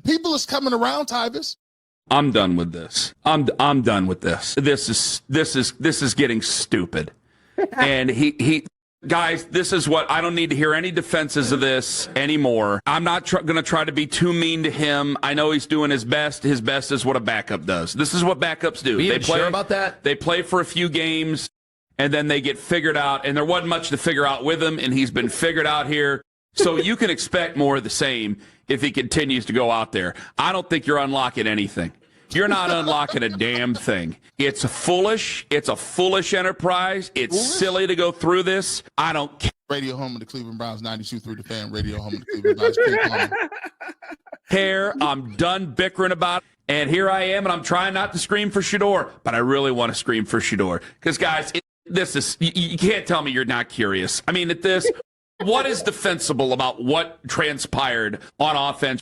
People is coming around, Tyvis. I'm done with this. I'm done with this. This is getting stupid. And he guys, this is what I don't need to hear any defenses of this anymore. I'm not going to try to be too mean to him. I know he's doing his best. His best is what a backup does. This is what backups do. They play sure about that. They play for a few games and then they get figured out. And there wasn't much to figure out with him, and he's been figured out here. So you can expect more of the same if he continues to go out there. I don't think you're unlocking anything. You're not unlocking a damn thing. It's a foolish enterprise. It's silly to go through this. I don't care. Radio home of the Cleveland Browns, 92.3 The Fan. Radio home of the Cleveland Browns. I'm done bickering about it. And here I am, and I'm trying not to scream for Shedeur, but I really want to scream for Shedeur. Because, guys, you can't tell me you're not curious. I mean, what is defensible about what transpired on offense?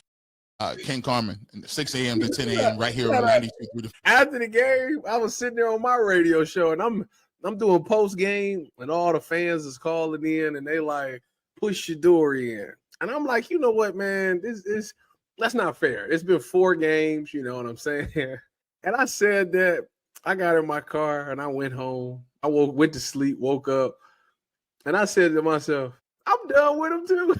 Ken Carmen, 6 a.m. to 10 a.m. right here on 92.3. After the game, I was sitting there on my radio show, and I'm doing post game, and all the fans is calling in, and they like push Shedeur in, and I'm like, you know what, man, that's not fair. It's been 4 games, you know what I'm saying? And I said that. I got in my car and I went home. I went to sleep, woke up, and I said to myself, I'm done with him too.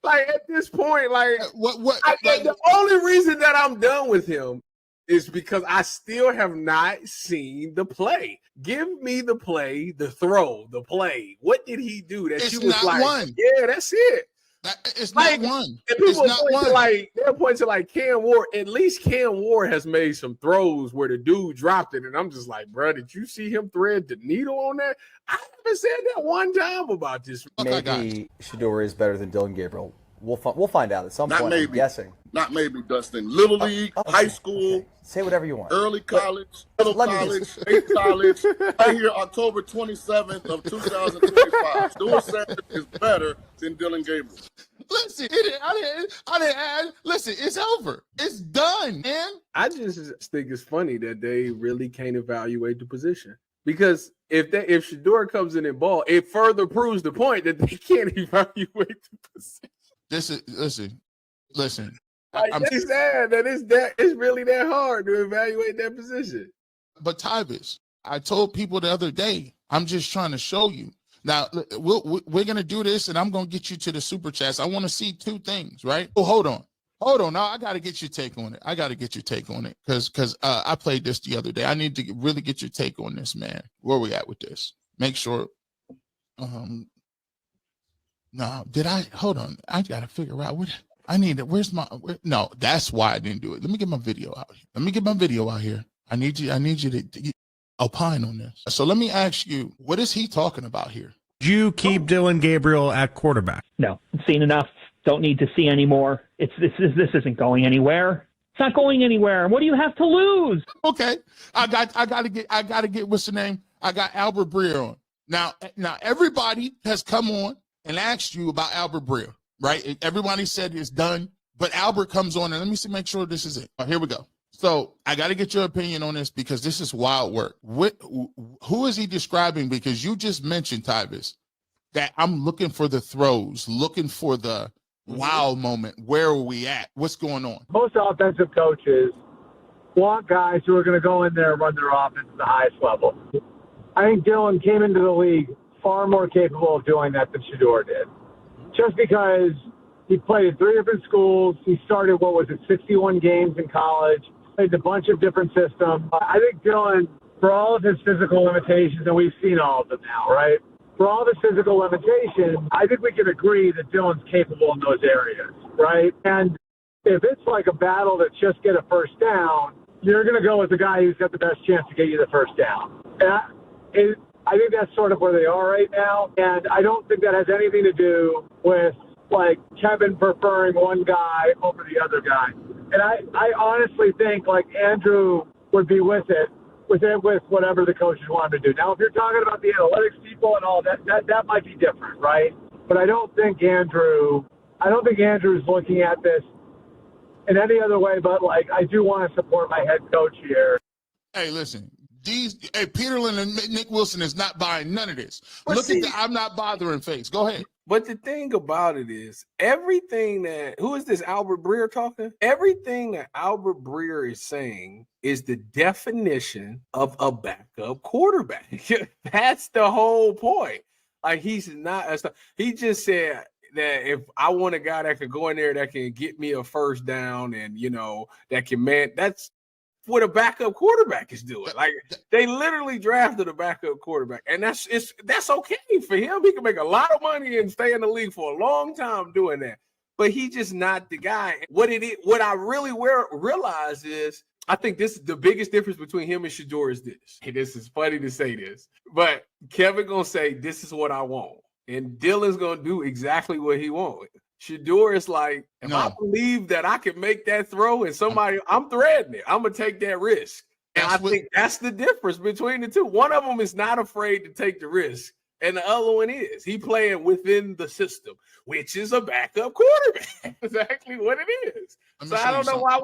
Like at this point, like the only reason that I'm done with him is because I still have not seen the play. Give me the play, the throw, the play. What did he do that you was like, one. Yeah, that's it. It's like, not one. And people they'll point to like Cam Ward. At least Cam Ward has made some throws where the dude dropped it, and I'm just like, bro, did you see him thread the needle on that? I haven't said that one time about this. Maybe Shedeur is better than Dillon Gabriel. We'll find out at some point. Maybe. I'm guessing. Not maybe, Dustin. Little League, high school. Okay. Say whatever you want. Early college, middle college, late college. Right here, October 27th of 2025. Shedeur Sanders is better than Dillon Gabriel. Listen, I didn't add. Listen, it's over. It's done, man. I just think it's funny that they really can't evaluate the position, because if Shedeur comes in and ball, it further proves the point that they can't evaluate the position. Listen. It's sad that it's really that hard to evaluate that position. But Tyvis, I told people the other day, I'm just trying to show you. Now, we're going to do this, and I'm going to get you to the super chats. I want to see 2 things, right? Oh, hold on. Now, I got to get your take on it. Because I played this the other day. I need to really get your take on this, man. Where we at with this? Make sure. No, hold on. I got to figure out no, that's why I didn't do it. Let me get my video out here. I need you to opine on this. So let me ask you, what is he talking about here? Did you keep Dillon Gabriel at quarterback? No, I've seen enough. Don't need to see any more. This isn't going anywhere. It's not going anywhere. What do you have to lose? Okay, I gotta get what's the name? I got Albert Breer on. Now everybody has come on and asked you about Albert Breer, right? Everybody said it's done, but Albert comes on, and let me make sure this is it. Here we go. So I got to get your opinion on this, because this is wild work. Who is he describing? Because you just mentioned, Tyvis, that I'm looking for the throws, looking for the wow moment. Where are we at? What's going on? Most offensive coaches want guys who are going to go in there and run their offense at the highest level. I think Dillon came into the league far more capable of doing that than Shedeur did. Just because he played at 3 different schools. He started, 61 games in college. Played a bunch of different systems. I think Dillon, for all of his physical limitations, and we've seen all of them now, right? For all of his physical limitations, I think we can agree that Dillon's capable in those areas, right? And if it's like a battle to just get a first down, you're going to go with the guy who's got the best chance to get you the first down. And I think that's sort of where they are right now. And I don't think that has anything to do with, like, Kevin preferring one guy over the other guy. And I honestly think, like, Andrew would be with whatever the coaches want him to do. Now, if you're talking about the analytics people and all that might be different, right? But I don't think Andrew's looking at this in any other way, but, like, I do want to support my head coach here. Hey, listen. Peterlin and Nick Wilson is not buying none of this. Look at the I'm not bothering face. Go ahead. But the thing about it is, everything that who is this Albert Breer talking? Everything that Albert Breer is saying is the definition of a backup quarterback. That's the whole point. Like he's not. He just said that if I want a guy that could go in there that can get me a first down and that can man. That's what a backup quarterback is doing. Like they literally drafted a backup quarterback, and that's okay for him. He can make a lot of money and stay in the league for a long time doing that. But he's just not the guy. What I really realize is, I think this is the biggest difference between him and Shedeur is this. Hey, this is funny to say this, but Kevin gonna say this is what I want, and Dillon's gonna do exactly what he wants. Shedeur is like, if I believe that I can make that throw and I'm threading it, I'm going to take that risk. And I think that's the difference between the two. One of them is not afraid to take the risk, and the other one is. He playing within the system, which is a backup quarterback. Exactly what it is. So I don't know why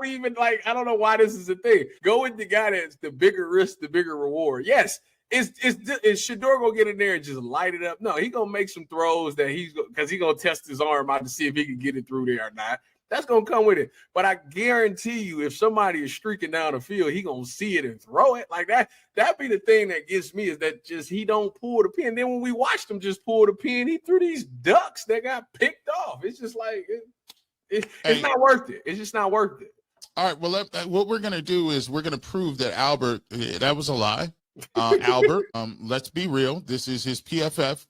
I don't know why this is a thing. Go with the guy that's the bigger risk, the bigger reward. Yes. Is Shedeur gonna get in there and just light it up? No, he's gonna make some throws because he's gonna test his arm out to see if he can get it through there or not. That's gonna come with it. But I guarantee you, if somebody is streaking down the field, he gonna see it and throw it like that. That be the thing that gets me, is that just he don't pull the pin. Then when we watched him just pull the pin, he threw these ducks that got picked off. It's just like it's not worth it. It's just not worth it. All right. Well, what we're gonna do is we're gonna prove that Albert that was a lie. Albert, let's be real. This is his PFF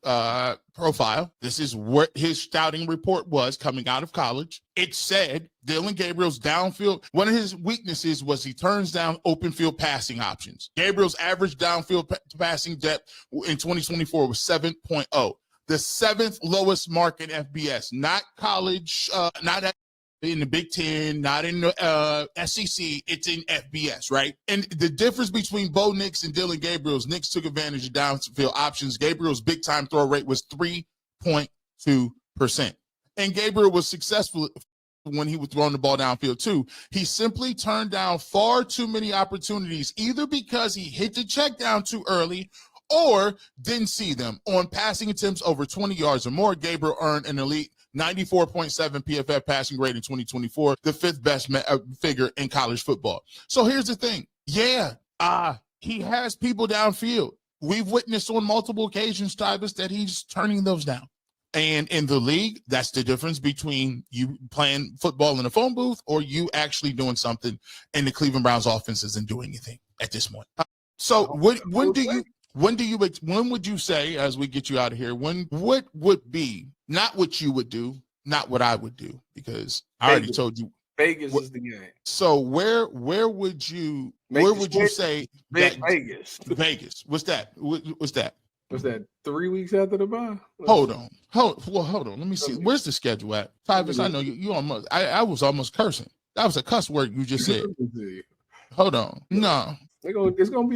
profile. This is what his scouting report was coming out of college. It said Dillon Gabriel's downfield, one of his weaknesses was he turns down open field passing options. Gabriel's average downfield passing depth in 2024 was 7.0, the 7th lowest mark in FBS, not college, not in the Big Ten, not in the SEC, it's in FBS, right? And the difference between Bo Nix and Dillon Gabriel is Nix took advantage of downfield options. Gabriel's big-time throw rate was 3.2%. And Gabriel was successful when he was throwing the ball downfield too. He simply turned down far too many opportunities, either because he hit the check down too early or didn't see them. On passing attempts over 20 yards or more, Gabriel earned an elite 94.7 PFF passing grade in 2024, the 5th best figure in college football. So here's the thing. Yeah, he has people downfield. We've witnessed on multiple occasions, Tyvis, that he's turning those down. And in the league, that's the difference between you playing football in a phone booth or you actually doing something, and the Cleveland Browns offense isn't doing anything at this point. So when would you say, as we get you out of here, what would be not what you would do, not what I would do, because I already told you Vegas is the game. So where would you say Vegas? Vegas. What's that? What's that? Was that 3 weeks after the bye? Hold on. Let me see. Where's the schedule at? Tyvis, I know you almost. I was almost cursing. That was a cuss word you just said. Hold on. No. It's gonna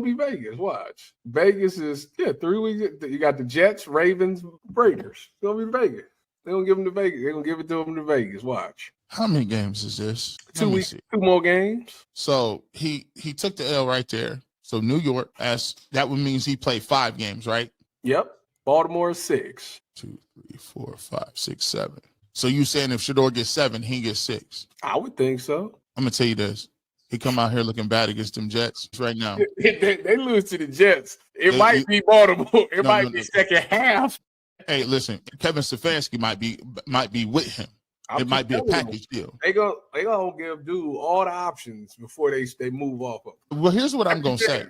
be Vegas. Watch. Vegas is 3 weeks. You got the Jets, Ravens, Breakers. It's gonna be Vegas. They're gonna give them to Vegas. They're gonna give it to them to Vegas. Watch. How many games is this? 2 weeks. 2 more games. So he took the L right there. So New York, that would means he played 5 games, right? Yep. Baltimore 6. 2, 3, 4, 5, 6, 7. So you saying if Shedeur gets 7, he gets 6? I would think so. I'm gonna tell you this. He come out here looking bad against them Jets right now. They lose to the Jets. It might be Baltimore. It might be second half. Hey, listen, Kevin Stefanski might be with him. It might be a package deal. They gonna give dude all the options before they move off of. Well, here's what I'm gonna say.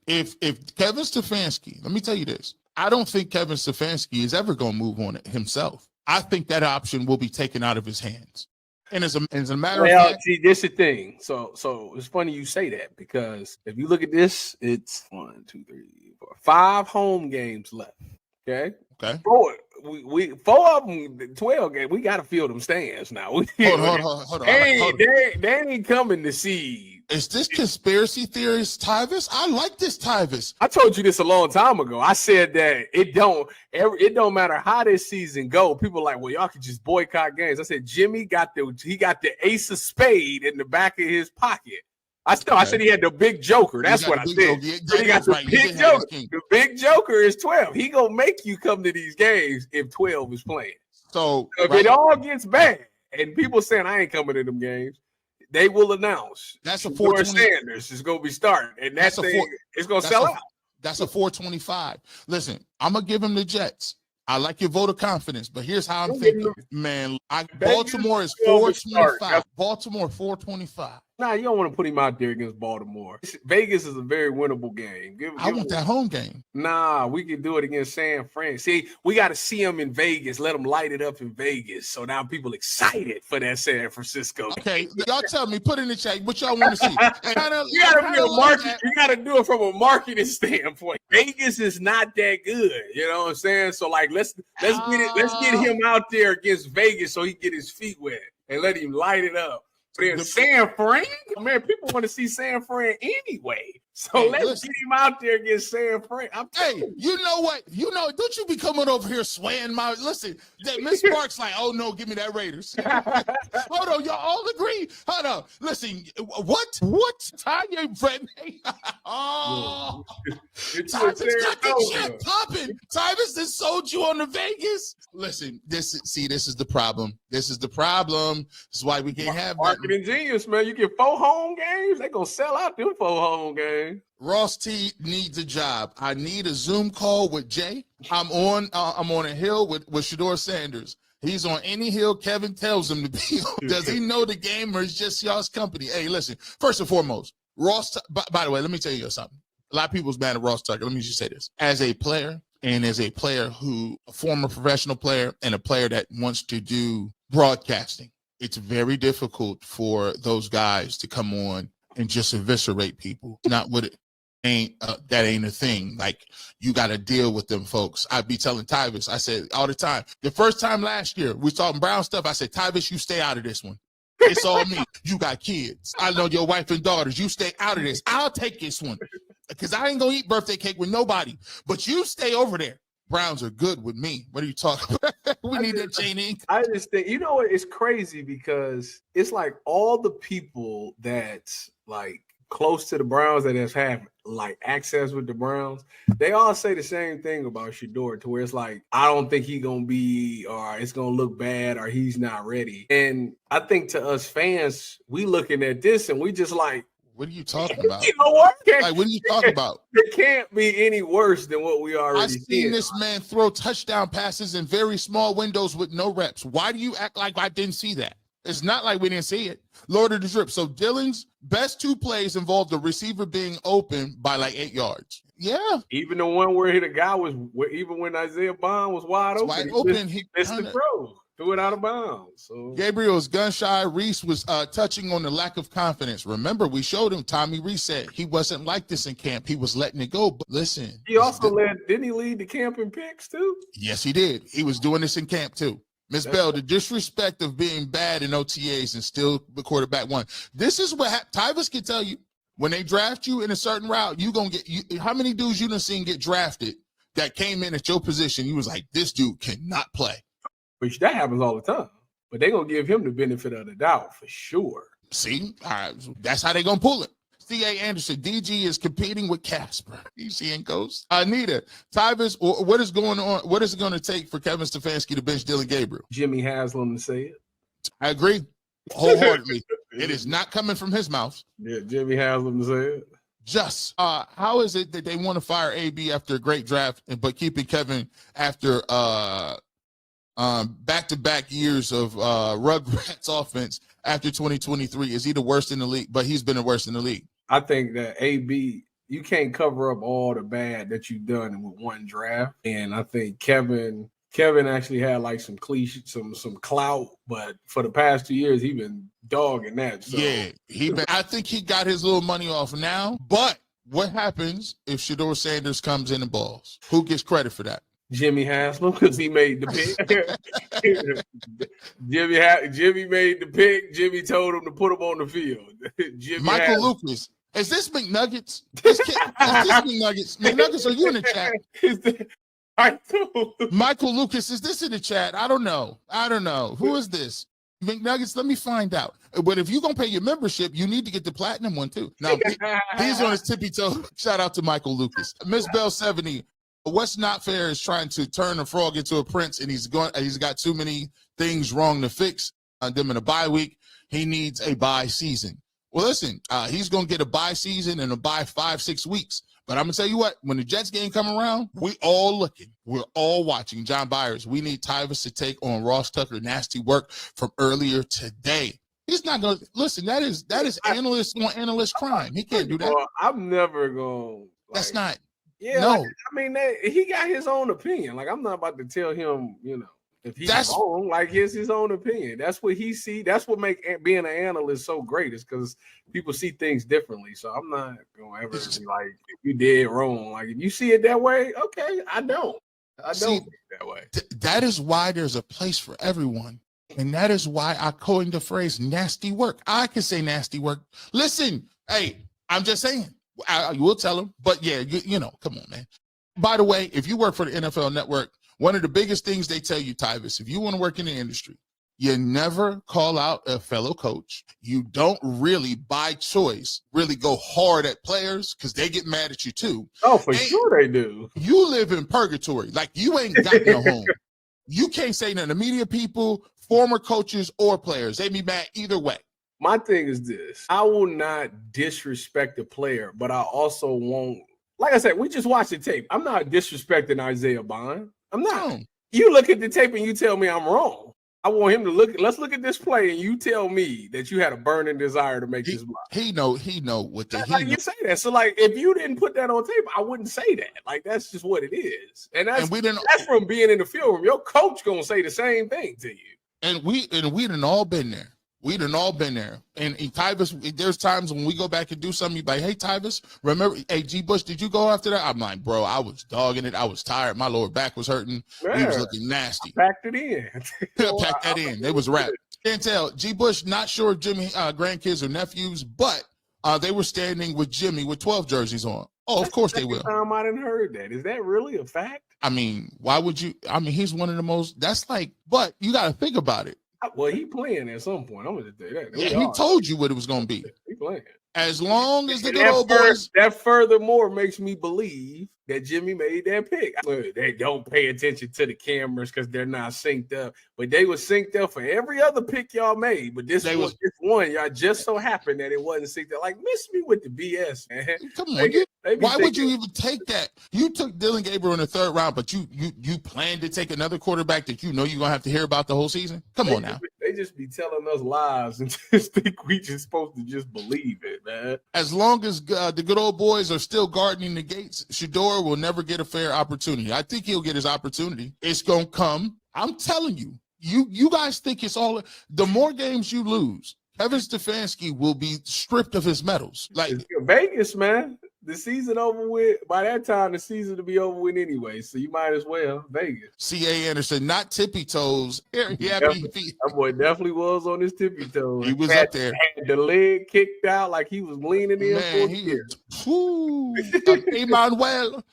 If Kevin Stefanski, let me tell you this. I don't think Kevin Stefanski is ever gonna move on it himself. I think that option will be taken out of his hands. And as a matter of fact, see, this is the thing. So it's funny you say that, because if you look at this, it's 1, 2, 3, 4, 5 home games left. Okay. 4 of them, 12 games. We got to fill them stands now. Hold on. They ain't coming to see. Is this conspiracy theorist Tyvis? I like this Tyvis. I told you this a long time ago. I said that it don't matter how this season go. People are like, well, y'all can just boycott games. I said Jimmy got the ace of spade in the back of his pocket. I said he had the big joker. That's what I said. Yeah, He got the big joker. The big joker is 12. He gonna make you come to these games if 12 is playing. So if it all gets bad and people saying I ain't coming to them games, they will announce that's a Shedeur Sanders is gonna be starting, and that's it's gonna sell out. That's a 425. Listen, I'm gonna give him the Jets. I like your vote of confidence, but here's how I'm thinking, man. Baltimore is 425. Baltimore 425. Nah, you don't want to put him out there against Baltimore. Vegas is a very winnable game. I want that home game. Nah, we can do it against San Fran. See, we got to see them in Vegas. Let them light it up in Vegas. So now people excited for that San Francisco. Okay, y'all tell me, put in the chat what y'all want to see. You got to do it from a marketing standpoint. Vegas is not that good. You know what I'm saying? So like, let's get him out there against Vegas so he can get his feet wet and let him light it up. But in San Fran, man, people want to see San Fran anyway. So let's get him out there against San Fran. You know what? Don't you be coming over here swaying my. Listen, that Miss Sparks like, oh no, give me that Raiders. Hold on, y'all all agree. Hold on. Listen, what? Tanya Brett? Oh, Tyvis got the chip popping. Tyvis has sold you on the Vegas. Listen, this is the problem. This is the problem. This is why we can't have marketing genius, man. You get 4 home games, they gonna sell out them 4 home games. Ross T needs a job. I need a Zoom call with Jay. I'm on a hill with Shedeur Sanders. He's on any hill Kevin tells him to be on. Does he know the game or is just y'all's company? Hey, listen, first and foremost, Ross, by the way, let me tell you something. A lot of people's mad at Ross Tucker. Let me just say this. As a player who, a former professional player and a player that wants to do broadcasting, it's very difficult for those guys to come on and just eviscerate people. Not what it ain't. That ain't a thing. Like, you got to deal with them folks. I'd be telling Tyvis, I said all the time. The first time last year, we was talking Brown stuff. I said, Tyvis, you stay out of this one. It's all me. You got kids. I know your wife and daughters. You stay out of this. I'll take this one because I ain't gonna eat birthday cake with nobody. But you stay over there. Browns are good with me. What are you talking about? We need that chain ink. I just think, you know what? It's crazy because it's like all the people that's like close to the Browns that have like access with the Browns, they all say the same thing about Shedeur, to where it's like, I don't think he's going to be, or it's going to look bad, or he's not ready. And I think to us fans, we looking at this and we just like, what are you talking about? You know what? Like, what are you talking about? It can't be any worse than what we already I've seen this man throw touchdown passes in very small windows with no reps. Why do you act like I didn't see that? It's not like we didn't see it. Lord of the drip. So Dillon's best 2 plays involved the receiver being open by like 8 yards. Yeah. Even the one where the guy was, even when Isaiah Bond was wide open, he missed the throw. Threw it out of bounds. So Gabriel's gun shy. Reese was touching on the lack of confidence. Remember, we showed him. Tommy Reese said he wasn't like this in camp. He was letting it go. But listen, he also didn't he lead the camp in picks too? Yes, he did. He was doing this in camp too. Miss Bell, the disrespect of being bad in OTAs and still the quarterback one. This is what Tyvis can tell you. When they draft you in a certain route, you gonna get. How many dudes you done seen get drafted that came in at your position? You was like, this dude cannot play. Which that happens all the time. But they're going to give him the benefit of the doubt for sure. See? All right. That's how they're going to pull it. C.A. Anderson, DG is competing with Casper. You seeing Ghost? Anita, Tyvis, what is going on? What is it going to take for Kevin Stefanski to bench Dillon Gabriel? Jimmy Haslam to say it. I agree wholeheartedly. It is not coming from his mouth. Yeah, Jimmy Haslam to say it. Just how is it that they want to fire AB after a great draft, but keeping Kevin after back-to-back years of Rugrats offense after 2023? Is he the worst in the league? But he's been the worst in the league. I think that AB, you can't cover up all the bad that you've done with one draft. And I think Kevin actually had like some cliche, some clout, but for the past 2 years, he's been dogging that. So. Yeah, I think he got his little money off now. But what happens if Shedeur Sanders comes in and balls? Who gets credit for that? Jimmy Haslam, because he made the pick. Jimmy made the pick. Jimmy told him to put him on the field. Michael Lucas. Is this McNuggets? Is this McNuggets? McNuggets, are you in the chat? Michael Lucas, is this in the chat? I don't know. Who is this? McNuggets, let me find out. But if you're going to pay your membership, you need to get the platinum one too. Now, he's on his tippy toe. Shout out to Michael Lucas. Miss Bell 70. What's not fair is trying to turn a frog into a prince, and he's got too many things wrong to fix. Them in a bye week. He needs a bye season. Well, listen, he's going to get a bye season and a bye 5-6 weeks. But I'm going to tell you what, when the Jets game come around, we all looking. We're all watching. John Byers, we need Tyvis to take on Ross Tucker nasty work from earlier today. He's not going to – listen, that is analyst on analyst crime. He can't do that. Well, I'm never going to – That's not – yeah, no. Like, I mean, he got his own opinion. Like, I'm not about to tell him, if he's wrong, like, it's his own opinion. That's what he see. That's what make being an analyst so great, is because people see things differently. So I'm not going to ever be like, if you did wrong. Like, if you see it that way, okay, I don't see it that way. That is why there's a place for everyone. And that is why I coined the phrase nasty work. I can say nasty work. Listen, hey, I'm just saying. I will tell him. But, yeah, come on, man. By the way, if you work for the NFL Network, one of the biggest things they tell you, Tyvis, if you want to work in the industry, you never call out a fellow coach. You don't really, by choice, really go hard at players because they get mad at you too. Oh, for sure they do. You live in purgatory. Like, you ain't got no home. You can't say nothing to media people, former coaches, or players. They be mad either way. My thing is this. I will not disrespect a player, but I also won't. Like I said, we just watched the tape. I'm not disrespecting Isaiah Bond. I'm not. No. You look at the tape and you tell me I'm wrong. I want him to let's look at this play and you tell me that you had a burning desire to make this block. He know what you say that. So, like, if you didn't put that on tape, I wouldn't say that. Like, that's just what it is. And that's from being in the field room. Your coach gonna say the same thing to you. And we done all been there. We done all been there. And Tyvis, there's times when we go back and do something, you like, hey, Tyvis, remember, hey, G. Bush, did you go after that? I'm like, bro, I was dogging it. I was tired. My lower back was hurting. Man, he was looking nasty. Packed it in. Packed that in. It was a wrap. Can't tell. G. Bush, not sure if Jimmy grandkids or nephews, but they were standing with Jimmy with 12 jerseys on. Oh, of course they will. Time I didn't heard that. Is that really a fact? I mean, why would you? I mean, he's one of the most, that's like, but you got to think about it. Well, he playing at some point. I'm going to tell you that. Yeah, he told you what it was going to be. He playing. As long as the good old boys. That furthermore makes me believe that Jimmy made that pick. They don't pay attention to the cameras because they're not synced up. But they were synced up for every other pick y'all made. But this one, y'all just so happened that it wasn't synced up. Like, miss me with the BS, man. Come on, why would you even take that? You took Dillon Gabriel in the third round, but you planned to take another quarterback that you know you're going to have to hear about the whole season? Come on now. They just be telling us lies and just think we just supposed to just believe it, man. As long as the good old boys are still guarding the gates, Shedeur will never get a fair opportunity. I think he'll get his opportunity. It's going to come. I'm telling you, you guys think it's all – the more games you lose, Kevin Stefanski will be stripped of his medals. Like Vegas, man. The season over with. By that time, the season will be over with anyway. So you might as well. Vegas. C.A. Anderson, not tippy toes. That boy definitely was on his tippy toes. He was up there. Had the leg kicked out like he was leaning in for Emmanuel.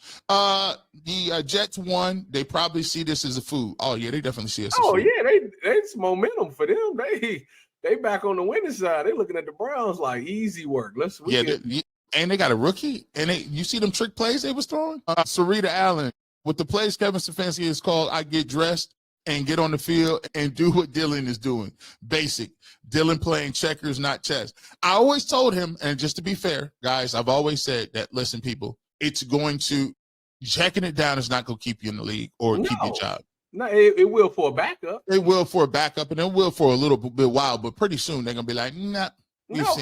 The Jets won. They probably see this as a food. Oh, yeah, they definitely see us as food. Oh, yeah, it's momentum for them. They back on the winning side. They looking at the Browns like easy work. And they got a rookie, and you see them trick plays they was throwing? Sarita Allen, with the plays Kevin Stefanski is called, I get dressed and get on the field and do what Dillon is doing. Basic. Dillon playing checkers, not chess. I always told him, and just to be fair, guys, I've always said that, listen, people, checking it down is not going to keep you in the league or keep your job. No, it will for a backup. It will for a backup, and it will for a little bit while, but pretty soon they're going to be like, nah. Because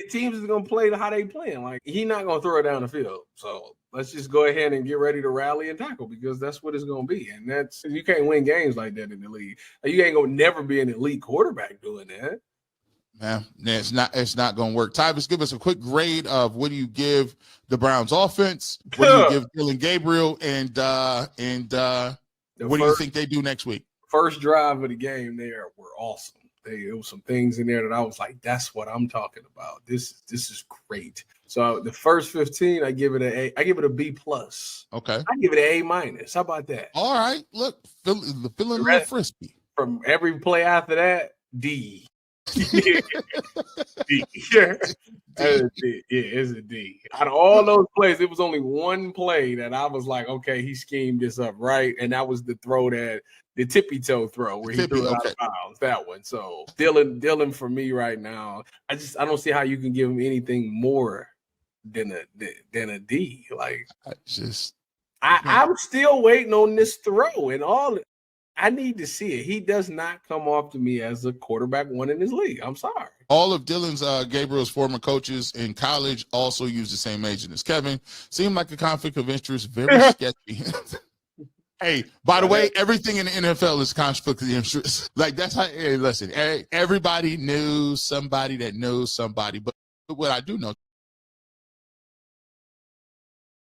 teams is going to play how they playing. Like, he's not going to throw it down the field. So let's just go ahead and get ready to rally and tackle because that's what it's going to be. And you can't win games like that in the league. You ain't going to never be an elite quarterback doing that. Man, it's not going to work. Tyvis, give us a quick grade of what do you give the Browns offense? What do you give Dillon Gabriel? And what do you think they do next week? First drive of the game there were awesome. There was some things in there that I was like, that's what I'm talking about. This is great. So the first 15, I give it a B plus. Okay. I give it an A minus. How about that? All right. Look, feeling a little frisky. From every play after that, D. D. Yeah. That's a D. Yeah, it's a D. Out of all those plays, it was only one play that I was like, okay, he schemed this up right, and that was the tippy toe throw where he threw it out of bounds. That one. So Dillon for me right now, I don't see how you can give him anything more than a D. Like I'm still waiting on this throw and all. I need to see it. He does not come off to me as a quarterback one in this league. I'm sorry. All of Dillon's Gabriel's former coaches in college also used the same agent as Kevin. Seemed like a conflict of interest, very sketchy. Hey, by the way, everything in the NFL is conflict of interest. Like that's how. Hey, listen, everybody knows somebody that knows somebody. But what I do know